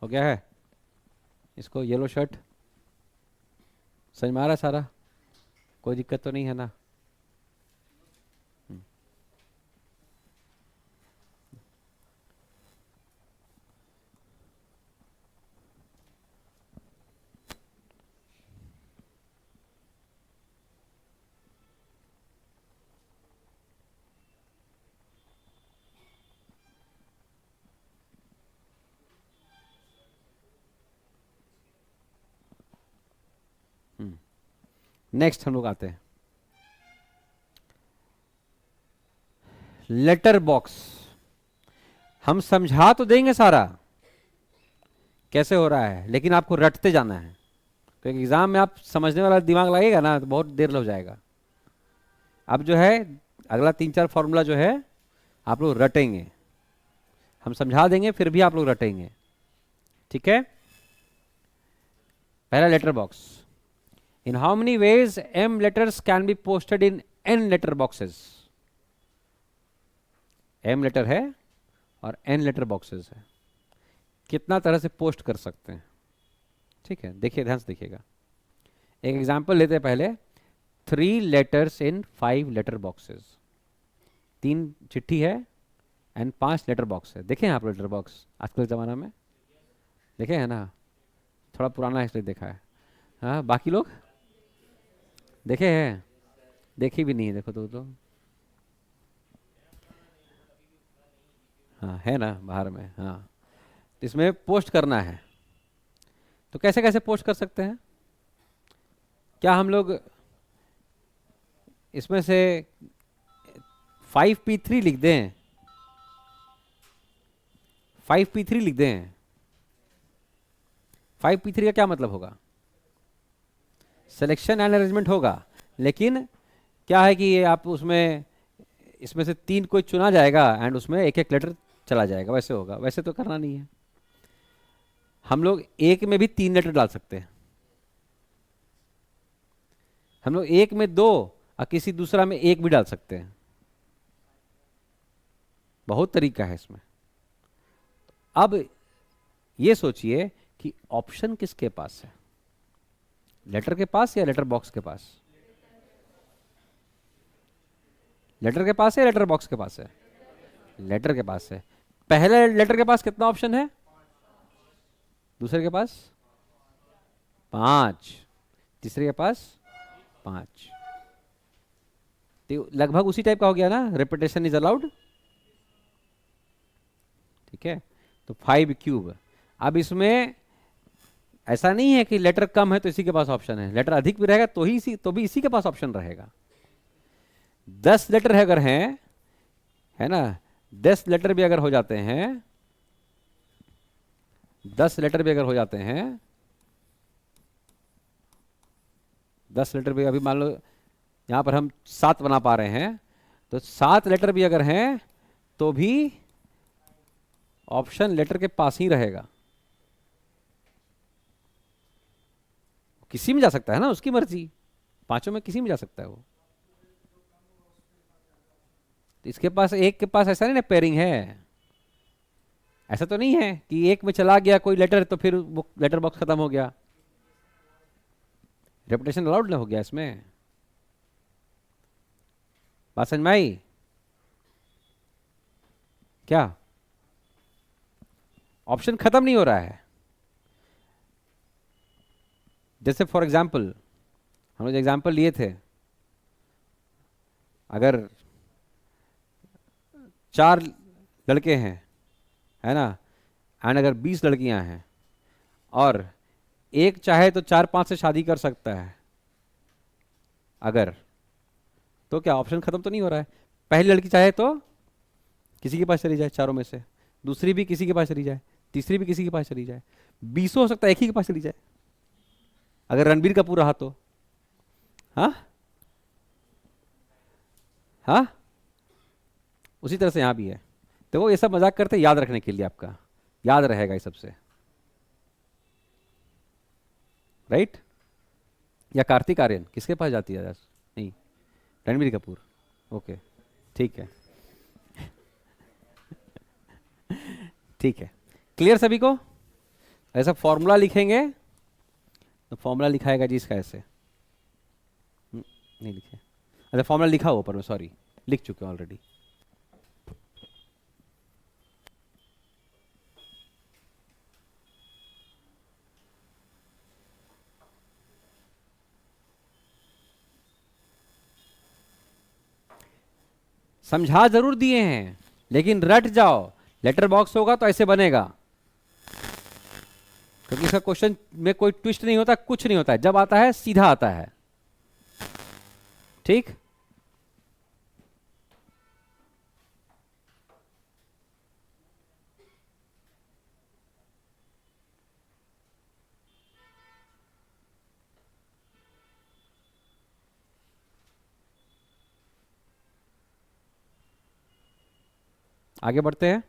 हो गया है। इसको येलो शर्ट समझ में आ रहा है सारा? कोई दिक्कत तो नहीं है ना? नेक्स्ट हम लोग आते हैं लेटर बॉक्स। हम समझा तो देंगे सारा कैसे हो रहा है, लेकिन आपको रटते जाना है, क्योंकि एग्जाम में आप समझने वाला दिमाग लगेगा ना तो बहुत देर लग जाएगा। अब जो है अगला 3-4 फॉर्मूला जो है आप लोग रटेंगे, हम समझा देंगे फिर भी आप लोग रटेंगे, ठीक है? पहला letter box. In how many ways m letters can be posted in n letter boxes? m letter है और n लेटर बॉक्सेस है, कितना तरह से पोस्ट कर सकते हैं, ठीक है? देखिए, ध्यान से देखिएगा। एक एग्जांपल लेते हैं पहले। 3 लेटर्स इन 5 लेटर बॉक्सेस। 3 चिट्ठी है एंड 5 लेटर बॉक्स है। देखे हैं आप लेटर बॉक्स आजकल के ज़माना में? देखे हैं ना? थोड़ा पुराना है इसलिए देखा है। हाँ, बाकी लोग देखे हैं? देखी भी नहीं है, देखो तो हाँ है ना बाहर में। हाँ, तो इसमें पोस्ट करना है, तो कैसे कैसे पोस्ट कर सकते हैं? क्या हम लोग इसमें से 5p3 लिख दें? 5p3 लिख दें? 5p3 का क्या मतलब होगा? सिलेक्शन एंड अरेंजमेंट होगा, लेकिन क्या है कि ये आप उसमें इसमें से 3 कोई चुना जाएगा एंड उसमें एक एक लेटर चला जाएगा, वैसे होगा। वैसे तो करना नहीं है। हम लोग एक में भी 3 लेटर डाल सकते हैं, हम लोग एक में 2 और किसी दूसरा में 1 भी डाल सकते हैं। बहुत तरीका है इसमें। अब ये सोचिए कि ऑप्शन किसके पास है, लेटर के पास या लेटर बॉक्स के पास? लेटर के पास है, लेटर बॉक्स के पास है? लेटर के पास है। पहले लेटर के पास कितना ऑप्शन है? दूसरे के पास 5, तीसरे के पास 5। तो लगभग उसी टाइप का हो गया ना, रिपीटेशन इज अलाउड, ठीक है? तो 5 क्यूब। अब इसमें ऐसा नहीं है कि लेटर कम है तो इसी के पास ऑप्शन है, लेटर अधिक भी रहेगा तो ही तो भी इसी के पास ऑप्शन रहेगा। 10 लेटर है अगर हैं, है ना? 10 लेटर भी अगर हो जाते हैं, 10 लेटर भी अगर हो जाते हैं, 10 लेटर भी, अभी मान लो यहां पर हम 7 बना पा रहे हैं, तो 7 लेटर भी अगर हैं तो भी ऑप्शन लेटर के पास ही रहेगा। किसी में जा सकता है ना, उसकी मर्जी, पांचों में किसी में जा सकता है वो। तो इसके पास, एक के पास ऐसा नहीं ना पेयरिंग है, ऐसा तो नहीं है कि एक में चला गया कोई लेटर तो फिर वो लेटर बॉक्स खत्म हो गया। रेपुटेशन अलाउड ना हो गया इसमें। बात समझ में आई क्या? ऑप्शन खत्म नहीं हो रहा है। जैसे फॉर एग्जाम्पल हम लोग एग्जाम्पल लिए थे, अगर 4 लड़के हैं, है ना, एंड अगर 20 लड़कियां हैं और एक चाहे तो 4-5 से शादी कर सकता है अगर, तो क्या ऑप्शन खत्म तो नहीं हो रहा है? पहली लड़की चाहे तो किसी के पास चली जाए चारों में से, दूसरी भी किसी के पास चली जाए, तीसरी भी किसी के पास चली जाए, 20 हो सकता है एक ही के पास चली जाए, अगर रणबीर कपूर रहा तो। हाँ हाँ, उसी तरह से यहाँ भी है। तो वो ये सब मजाक करते हैं याद रखने के लिए, आपका याद रहेगा ये सबसे, राइट? या कार्तिक आर्यन किसके पास जाती है? नहीं, रणबीर कपूर। ओके, ठीक है। ठीक है, क्लियर सभी को? ऐसा फॉर्मूला लिखेंगे तो फॉर्मूला लिखाएगा जी इसका ऐसे, नहीं लिखे, अच्छा फॉर्मूला लिखा हुआ ऊपर में, सॉरी लिख चुके हैं ऑलरेडी। समझा जरूर दिए हैं लेकिन रट जाओ, लेटर बॉक्स होगा तो ऐसे बनेगा, क्योंकि इसका क्वेश्चन में कोई ट्विस्ट नहीं होता, कुछ नहीं होता है, जब आता है सीधा आता है। ठीक, आगे बढ़ते हैं।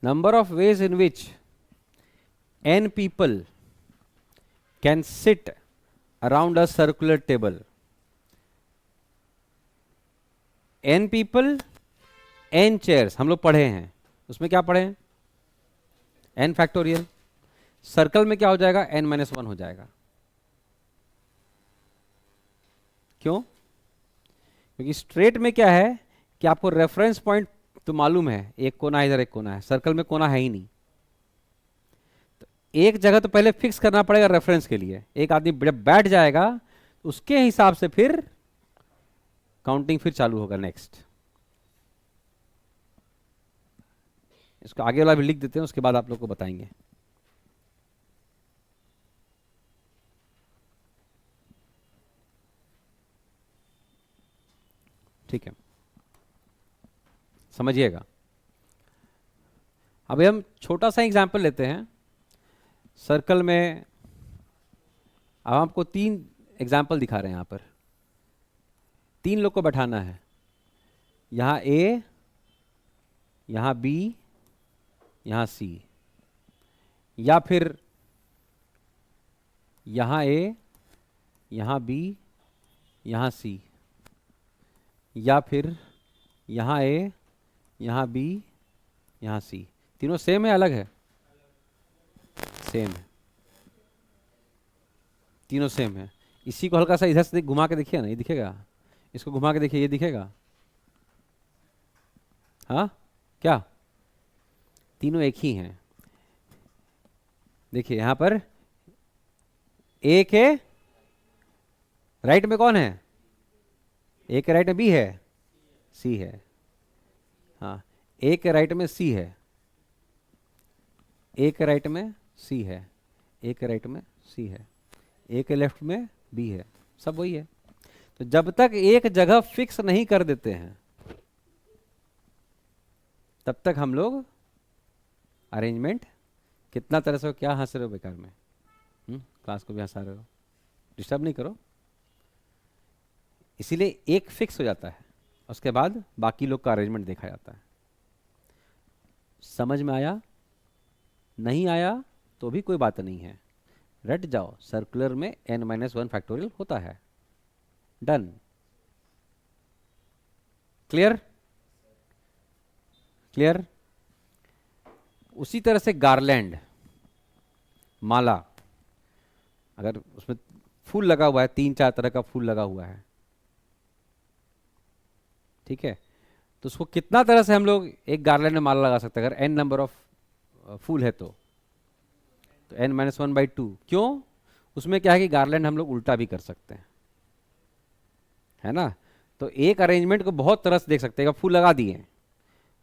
Number of ways in which n people can sit around a circular table. n people, n chairs हम लोग पढ़े हैं, उसमें क्या पढ़े हैं, n फैक्टोरियल। सर्कल में क्या हो जाएगा, n-1 हो जाएगा। क्यों? क्योंकि स्ट्रेट में क्या है कि आपको रेफरेंस पॉइंट तो मालूम है, एक कोना इधर एक कोना है, सर्कल में कोना है ही नहीं, तो एक जगह तो पहले फिक्स करना पड़ेगा रेफरेंस के लिए। एक आदमी जब बैठ जाएगा उसके हिसाब से फिर काउंटिंग फिर चालू होगा नेक्स्ट। इसको आगे वाला भी लिख देते हैं, उसके बाद आप लोग को बताएंगे। ठीक है, समझिएगा। अभी हम छोटा सा एग्जाम्पल लेते हैं सर्कल में। अब आपको 3 एग्जाम्पल दिखा रहे हैं, यहां पर 3 लोग को बैठाना है, यहां ए, यहां बी, यहां सी, या फिर यहां ए, यहां बी, यहां सी, या फिर यहां ए, यहां बी, यहां सी। तीनों सेम है अलग है? सेम है, तीनों सेम है। इसी को हल्का सा इधर से घुमा के देखिए ना, ये दिखेगा, इसको घुमा के देखिए, ये दिखेगा। हाँ क्या, तीनों एक ही हैं। देखिए यहां पर ए के राइट में कौन है, ए के राइट में बी है, सी है। हाँ, ए के राइट में सी है, ए के राइट में सी है, ए के राइट में सी है, ए के लेफ्ट में बी है, सब वही है। तो जब तक एक जगह फिक्स नहीं कर देते हैं तब तक हम लोग अरेंजमेंट कितना तरह से, क्या हंस रहे हो बेकार में, क्लास को भी हंसा रहे हो, डिस्टर्ब नहीं करो। इसीलिए एक फिक्स हो जाता है, उसके बाद बाकी लोग का अरेंजमेंट देखा जाता है। समझ में आया? नहीं आया तो भी कोई बात नहीं है, रट जाओ, सर्कुलर में n-1 फैक्टोरियल होता है। Done, clear? क्लियर? उसी तरह से गार्लैंड, माला, अगर उसमें फूल लगा हुआ है, 3-4 तरह का फूल लगा हुआ है, ठीक है, तो उसको कितना तरह से हम लोग एक गार्लैंड में माला लगा सकते हैं अगर n नंबर ऑफ फूल है तो n-1/2। क्यों? उसमें क्या है कि गार्लैंड हम लोग उल्टा भी कर सकते हैं, है ना। तो एक अरेंजमेंट को बहुत तरह से देख सकते हैं। फूल लगा दिए,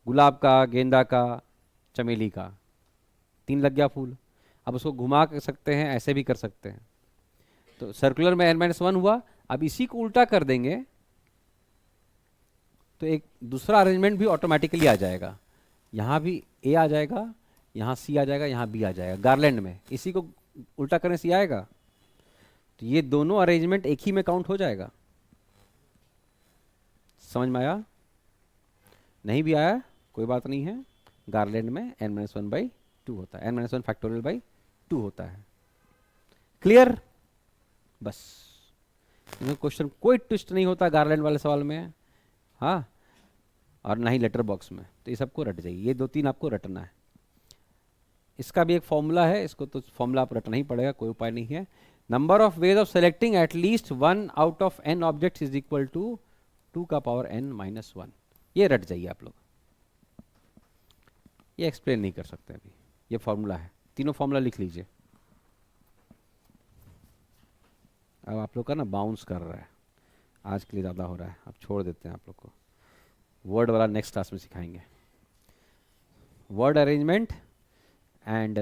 गुलाब का, गेंदा का, चमेली का, 3 लग गया फूल। अब उसको घुमा कर सकते हैं, ऐसे भी कर सकते हैं। तो सर्कुलर में n-1 हुआ। अब इसी को उल्टा कर देंगे तो एक दूसरा अरेंजमेंट भी ऑटोमेटिकली आ जाएगा। यहाँ भी ए आ जाएगा, यहाँ सी आ जाएगा, यहाँ बी आ जाएगा। गार्लैंड में इसी को उल्टा करने से आएगा, तो ये दोनों अरेंजमेंट एक ही में काउंट हो जाएगा। समझ में आया? नहीं भी आया कोई बात नहीं है, गार्लैंड में n-1/2 होता है, n-1 फैक्टोरियल बाई 2 होता है। क्लियर? बस, इसमें क्वेश्चन कोई ट्विस्ट नहीं होता गार्लैंड वाले सवाल में, हाँ, और ना ही लेटर बॉक्स में। तो ये सबको रट जाइए, ये 2-3 आपको रटना है। इसका भी एक फॉर्मूला है, इसको तो फॉर्मूला आप रटना ही पड़ेगा, कोई उपाय नहीं है। Number of ways of selecting at least one out of n objects is equal to 2 का पावर n-1। ये रट जाइए आप लोग, ये एक्सप्लेन नहीं कर सकते अभी, ये फॉर्मूला है, तीनों फॉर्मूला लिख लीजिए। अब आप लोग का ना बाउंस कर रहा है, आज के लिए ज़्यादा हो रहा है, अब छोड़ देते हैं आप लोग को, वर्ड वाला नेक्स्ट क्लास में सिखाएंगे। वर्ड अरेंजमेंट एंड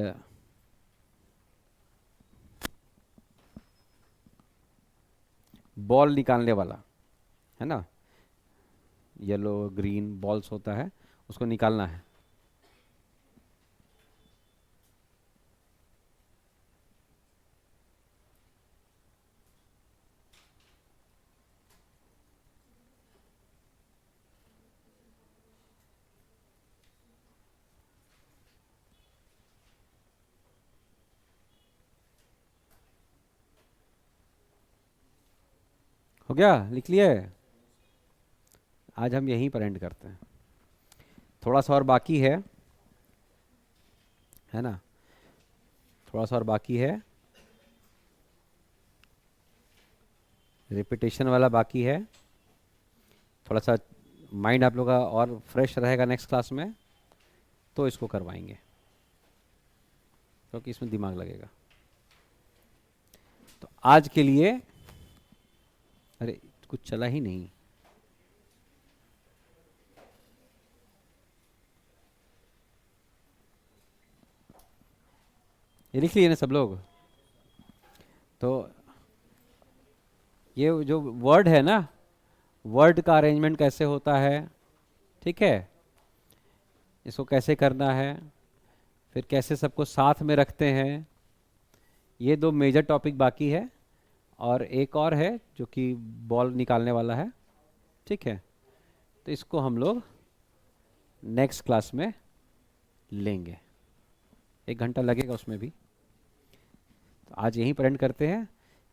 बॉल निकालने वाला है ना, येलो ग्रीन बॉल्स होता है, उसको निकालना है। हो गया, लिख लिए? आज हम यहीं पर एंड करते हैं, थोड़ा सा और बाकी है ना, थोड़ा सा और बाकी है, रिपीटेशन वाला बाकी है। थोड़ा सा माइंड आप लोग का और फ्रेश रहेगा नेक्स्ट क्लास में, तो इसको करवाएंगे, क्योंकि इसमें दिमाग लगेगा। तो आज के लिए, अरे कुछ चला ही नहीं, ये लिख लिए ना सब लोग? तो ये जो वर्ड है ना, वर्ड का अरेंजमेंट कैसे होता है, ठीक है, इसको कैसे करना है, फिर कैसे सबको साथ में रखते हैं, ये 2 मेजर टॉपिक बाकी है। और एक और है जो कि बॉल निकालने वाला है, ठीक है, तो इसको हम लोग नेक्स्ट क्लास में लेंगे, 1 घंटा लगेगा उसमें भी। तो आज यहीं पर एंड करते हैं।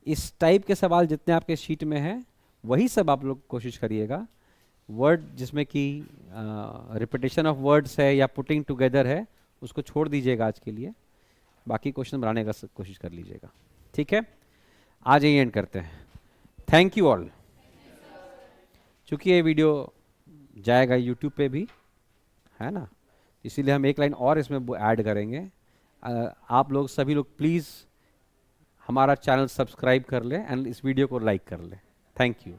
इस टाइप के सवाल जितने आपके शीट में हैं वही सब आप लोग कोशिश करिएगा। वर्ड जिसमें कि रिपीटेशन ऑफ वर्ड्स है या पुटिंग टुगेदर है, उसको छोड़ दीजिएगा आज के लिए, बाकी क्वेश्चन बनाने का कोशिश कर लीजिएगा, ठीक है। आज यही एंड करते हैं, थैंक यू ऑल। चूँकि ये वीडियो जाएगा यूट्यूब पे भी, है ना, इसीलिए हम एक लाइन और इसमें ऐड करेंगे। आप लोग सभी लोग प्लीज़ हमारा चैनल सब्सक्राइब कर लें एंड इस वीडियो को लाइक कर लें। Thank you.